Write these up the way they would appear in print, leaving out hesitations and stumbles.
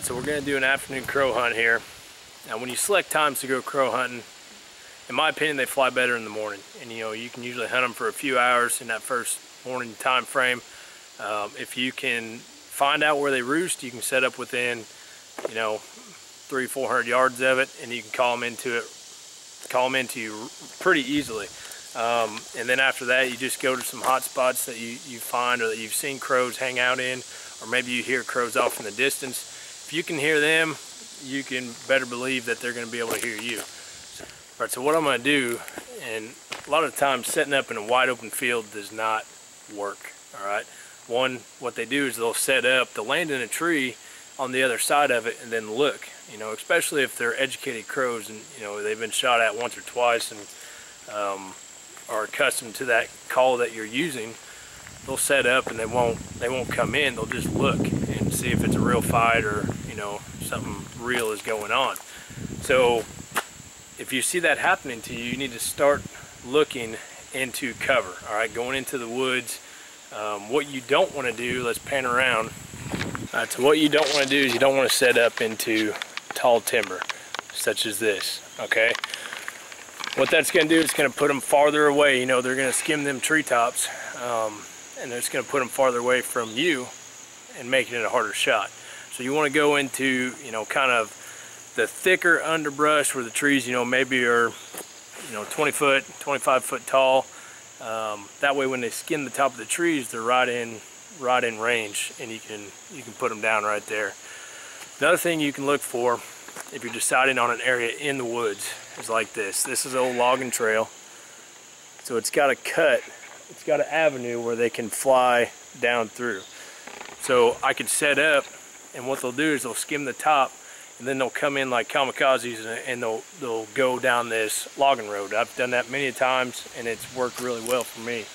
Alright, so we're going to do an afternoon crow hunt here. Now when you select times to go crow hunting, in my opinion they fly better in the morning. And you can usually hunt them for a few hours in that first morning time frame. If you can find out where they roost, you can set up within 300-400 yards of it, and you can call them into you pretty easily. And then after that, you just go to some hot spots that you find or that you've seen crows hang out in, or maybe you hear crows off in the distance. If you can hear them, you can better believe that they're going to be able to hear you. Alright, so what I'm going to do, and a lot of times setting up in a wide open field does not work. Alright, one, what they do is they'll set up, they'll land in a tree on the other side of it and then look, especially if they're educated crows and they've been shot at once or twice and are accustomed to that call that you're using. They'll set up and they won't come in. They'll just look and see if it's a real fight or something real is going on. So if you see that happening to you, you need to start looking into cover. All right, going into the woods. What you don't want to do, let's pan around. So what you don't want to do is you don't want to set up into tall timber such as this. Okay, what that's going to do is it's going to put them farther away. They're going to skim them treetops, and it's going to put them farther away from you and making it a harder shot. So you want to go into kind of the thicker underbrush where the trees maybe are 20 foot, 25 foot tall. That way when they skin the top of the trees, they're right in range, and you can put them down right there. Another thing you can look for if you're deciding on an area in the woods is like this. This is an old logging trail, so it's got a cut, it's got an avenue where they can fly down through. So I could set up, and what they'll do is they'll skim the top, and then they'll come in like kamikazes, and they'll go down this logging road. I've done that many times, and it's worked really well for me.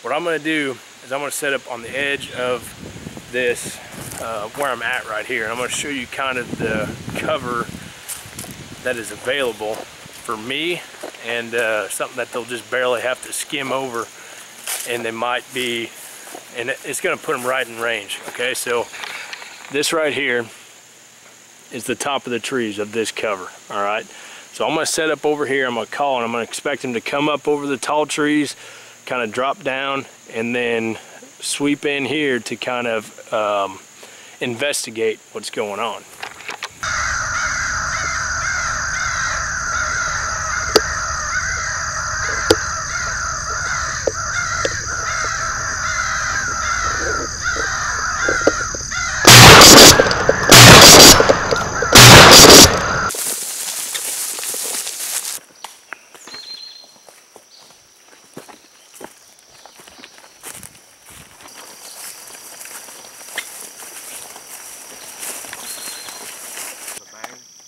What I'm going to do is I'm going to set up on the edge of this, where I'm at right here. And I'm going to show you kind of the cover that is available for me, and something that they'll just barely have to skim over, and they might be, and it's going to put them right in range. Okay, so this right here is the top of the trees of this cover. All right, so I'm going to set up over here. I'm going to call, and I'm going to expect them to come up over the tall trees, kind of drop down, and then sweep in here to kind of investigate what's going on.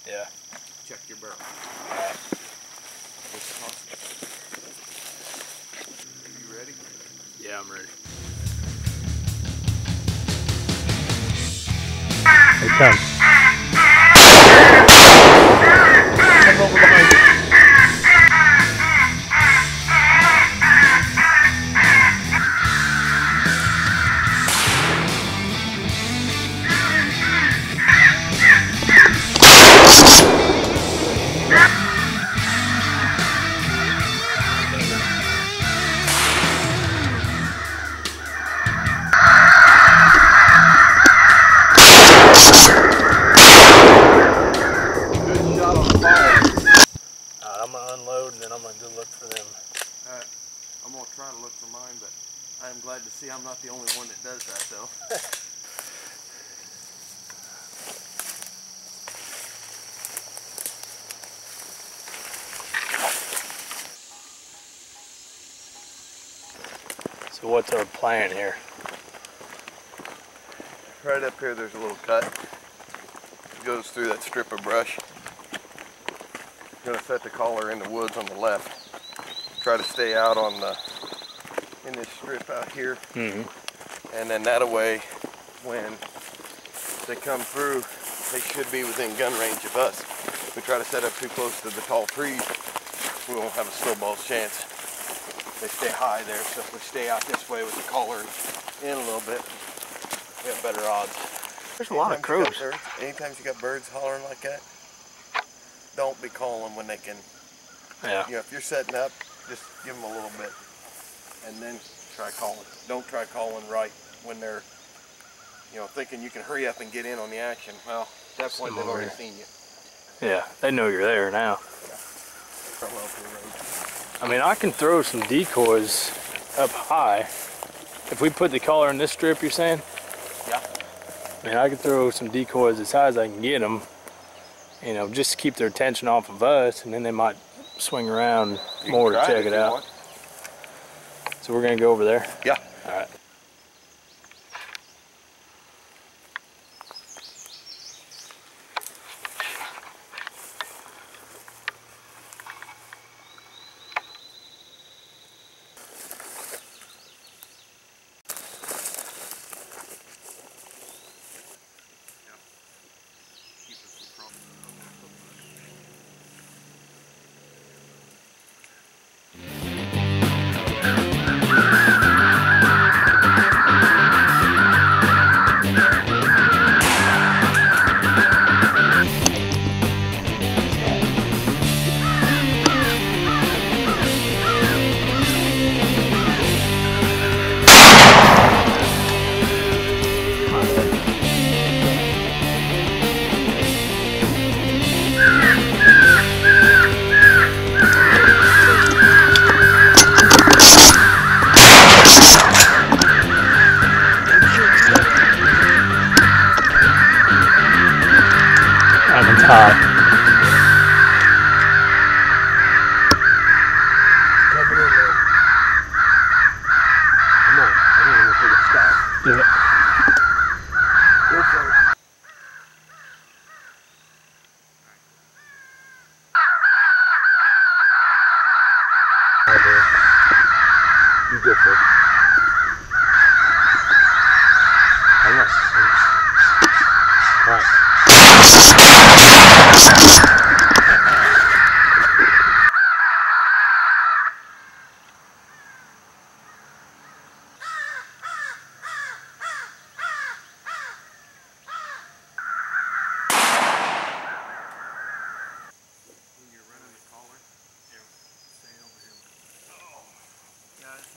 Yeah. Check your barrel. Are you ready? Yeah, I'm ready. Here it comes. Come over behind you. I'm going to unload, and then I'm going to go look for them. Alright, I'm going to try to look for mine, but I am glad to see I'm not the only one that does that, though. So what's our plan here? Right up here there's a little cut. It goes through that strip of brush. I'm going to set the collar in the woods on the left. Try to stay out in this strip out here. Mm-hmm. And then that way, when they come through, they should be within gun range of us. If we try to set up too close to the tall trees, we won't have a snowball's chance. They stay high there, so if we stay out this way with the collar in a little bit, we have better odds. There's a lot of crows. Anytime you got birds hollering like that, don't be calling when they can. Yeah. You know, if you're setting up, just give them a little bit, and then try calling. Don't try calling right when they're, you know, thinking you can hurry up and get in on the action. Well, at that point they've already seen you. Yeah, they know you're there now. I mean, I can throw some decoys up high. If we put the collar in this strip, you're saying? Yeah. I mean, I can throw some decoys as high as I can get them, you know, just to keep their attention off of us, and then they might swing around more to check it out. So we're gonna go over there? Yeah. All right.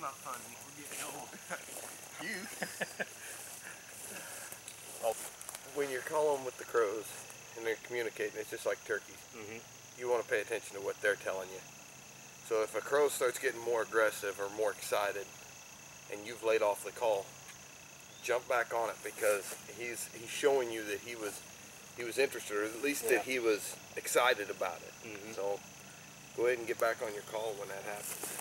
Not fun. We're getting old. When you're calling with the crows and they're communicating, it's just like turkeys. You want to pay attention to what they're telling you. So if a crow starts getting more aggressive or more excited and you've laid off the call, jump back on it, because he's showing you that he was interested, or at least that he was excited about it. So go ahead and get back on your call when that happens.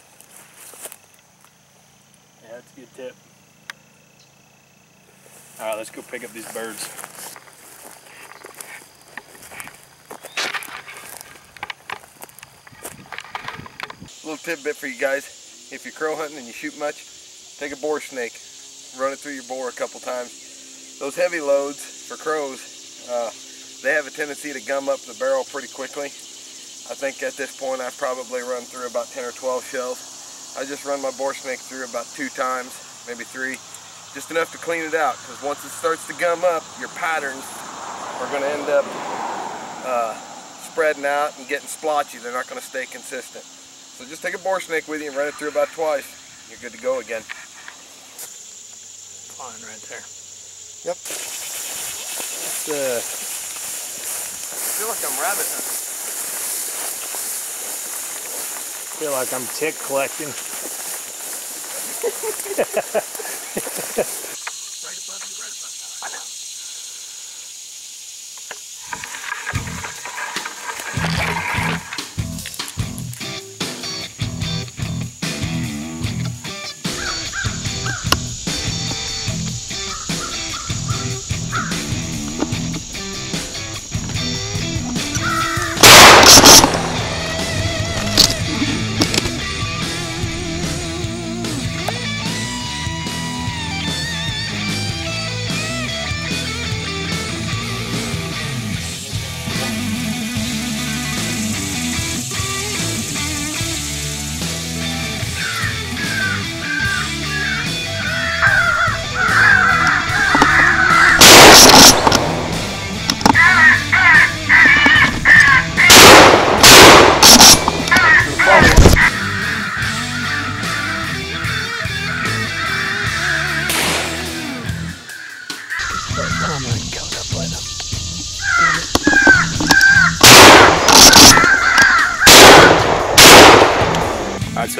Yeah, that's a good tip. All right, let's go pick up these birds. A little tidbit for you guys: if you're crow hunting and you shoot much, take a boar snake, run it through your bore a couple times. Those heavy loads for crows, they have a tendency to gum up the barrel pretty quickly. I think at this point I've probably run through about 10 or 12 shells. I just run my boar snake through about 2 times, maybe 3, just enough to clean it out, because once it starts to gum up, your patterns are going to end up spreading out and getting splotchy. They're not going to stay consistent. So just take a boar snake with you and run it through about twice. You're good to go again. Fine right there. Yep. I feel like I'm rabbit hunting. feel like I'm tick collecting. Right above you, right above you. I know.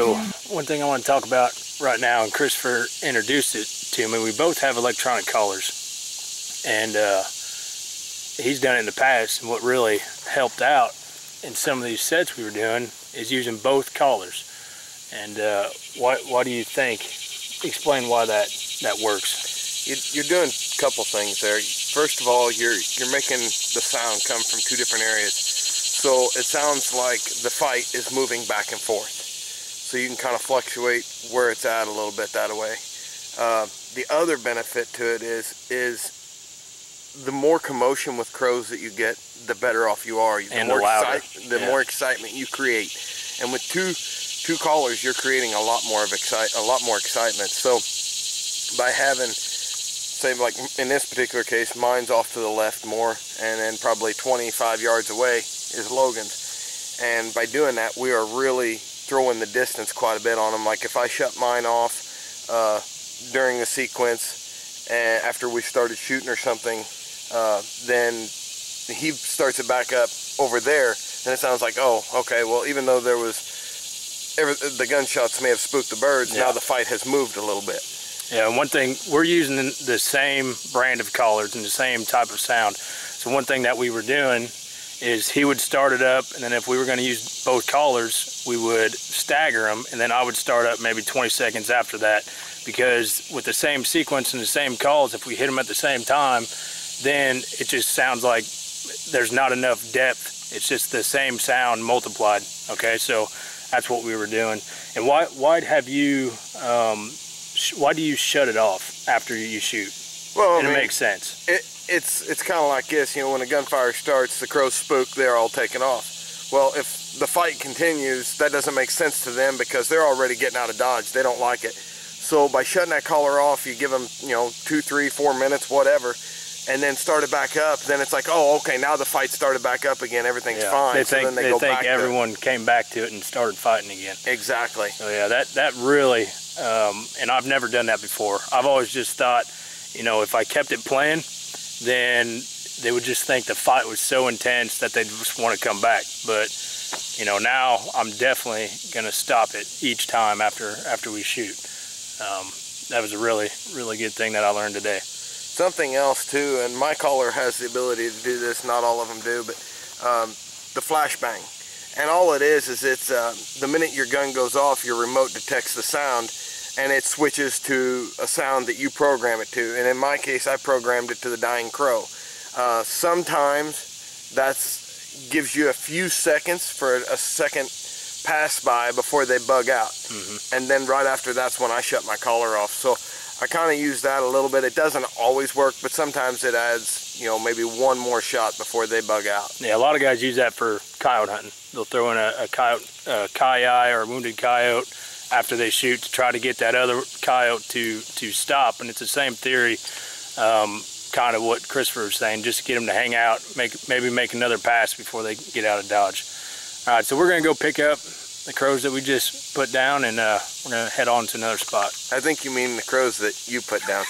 So one thing I want to talk about right now, and Kristofer introduced it to me, we both have electronic collars, and he's done it in the past, and what really helped out in some of these sets we were doing is using both collars. And why do you think, explain why that works? You're doing a couple things there. First of all, you're making the sound come from two different areas, so it sounds like the fight is moving back and forth. So you can kind of fluctuate where it's at a little bit that way. The other benefit to it is the more commotion with crows that you get, the better off you are. The more excitement you create, and with two collars, you're creating a lot more excitement. So by having, say, like in this particular case, mine's off to the left more, and then probably 25 yards away is Logan's. And by doing that, we are really throwing the distance quite a bit on them. Like if I shut mine off during the sequence, and after we started shooting or something, then he starts it back up over there, and it sounds like, oh, okay, well, even though there was, the gunshots may have spooked the birds, now the fight has moved a little bit. Yeah, and one thing, we're using the same brand of collars and the same type of sound. So one thing that we were doing is he would start it up, and then if we were going to use both collars, we would stagger them, and then I would start up maybe 20 seconds after that, because with the same sequence and the same calls, if we hit them at the same time, then it just sounds like there's not enough depth. It's just the same sound multiplied. Okay, so that's what we were doing. And why do you shut it off after you shoot? Well, it makes sense. It's kind of like this, you know, when a gunfire starts, the crows spook, they're all taken off. Well, if the fight continues, that doesn't make sense to them because they're already getting out of dodge. They don't like it. So by shutting that collar off, you give them, you know, 2, 3, 4 minutes, whatever, and then start it back up. Then it's like, oh, okay, now the fight started back up again. Everything's fine. They think, they think everyone came back to it and started fighting again. Exactly. So yeah, that really, and I've never done that before. I've always just thought, you know, if I kept it playing, then they would just think the fight was so intense that they'd just want to come back. But, you know, now I'm definitely going to stop it each time after we shoot. That was a really, really good thing that I learned today. Something else too, and my collar has the ability to do this, not all of them do, but the flashbang. And all it is it's the minute your gun goes off, your remote detects the sound, and it switches to a sound that you program it to. And in my case, I programmed it to the dying crow. Sometimes that gives you a few seconds for a second pass by before they bug out. And then right after that's when I shut my collar off. So I kind of use that a little bit. It doesn't always work, but sometimes it adds, you know, maybe one more shot before they bug out. Yeah, a lot of guys use that for coyote hunting. They'll throw in a coyote or a wounded coyote after they shoot to try to get that other coyote to stop. And it's the same theory, kind of what Kristofer was saying, just to get them to hang out, maybe make another pass before they get out of dodge. All right, so we're gonna go pick up the crows that we just put down, and we're gonna head on to another spot. I think you mean the crows that you put down.